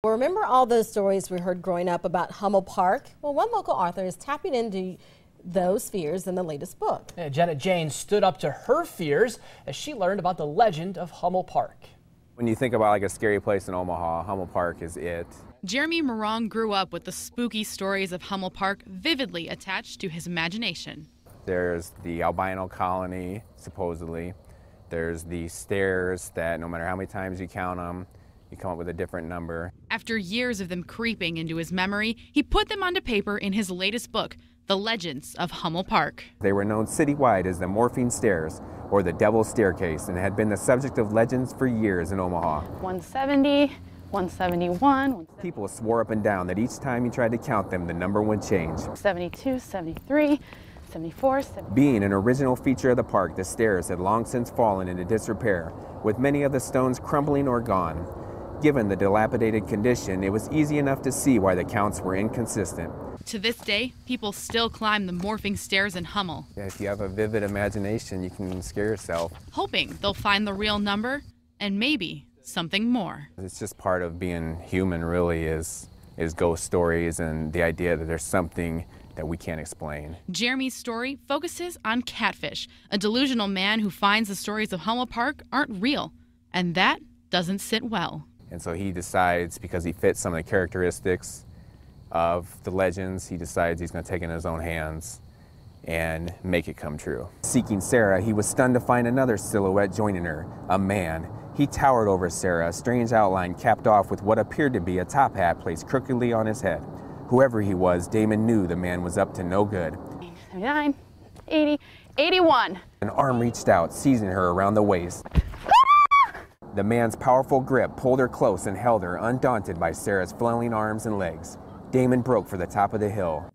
Well, remember all those stories we heard growing up about Hummel Park? Well, one local author is tapping into those fears in the latest book. Yeah, Janet Jane stood up to her fears as she learned about the legend of Hummel Park. When you think about like a scary place in Omaha, Hummel Park is it. Jeremy Morong grew up with the spooky stories of Hummel Park vividly attached to his imagination. There's the albino colony, supposedly. There's the stairs that no matter how many times you count them, you come up with a different number. After years of them creeping into his memory, he put them onto paper in his latest book, The Legends of Hummel Park. They were known citywide as the Morphine Stairs or the Devil's Staircase and had been the subject of legends for years in Omaha. 170, 171. People swore up and down that each time you tried to count them, the number would change. 72, 73, 74, 70. Being an original feature of the park, the stairs had long since fallen into disrepair, with many of the stones crumbling or gone. Given the dilapidated condition, it was easy enough to see why the counts were inconsistent. To this day, people still climb the morphing stairs in Hummel. If you have a vivid imagination, you can scare yourself. Hoping they'll find the real number and maybe something more. It's just part of being human, really, is ghost stories and the idea that there's something that we can't explain. Jeremy's story focuses on Catfish, a delusional man who finds the stories of Hummel Park aren't real, and that doesn't sit well. And so he decides, because he fits some of the characteristics of the legends, he decides he's going to take it in his own hands and make it come true. Seeking Sarah, he was stunned to find another silhouette joining her, a man. He towered over Sarah, a strange outline capped off with what appeared to be a top hat placed crookedly on his head. Whoever he was, Damon knew the man was up to no good. 79, 80, 81. An arm reached out, seizing her around the waist. The man's powerful grip pulled her close and held her, undaunted by Sarah's flailing arms and legs. Damon broke for the top of the hill.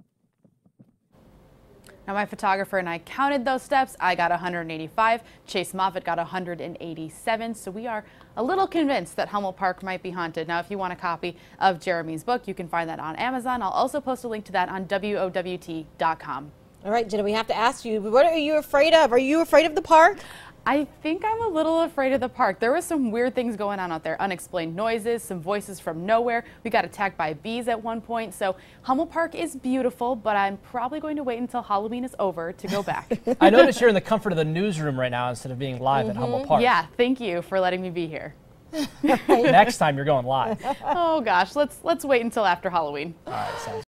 Now my photographer and I counted those steps. I got 185. Chase Moffitt got 187. So we are a little convinced that Hummel Park might be haunted. Now if you want a copy of Jeremy's book, you can find that on Amazon. I'll also post a link to that on WOWT.com. All right, Jenna, we have to ask you, what are you afraid of? Are you afraid of the park? I think I'm a little afraid of the park. There was some weird things going on out there. Unexplained noises, some voices from nowhere. We got attacked by bees at one point. So Hummel Park is beautiful, but I'm probably going to wait until Halloween is over to go back. I notice you're in the comfort of the newsroom right now instead of being live at Hummel Park. Yeah, thank you for letting me be here. Next time you're going live. Oh gosh, let's wait until after Halloween. All right, sounds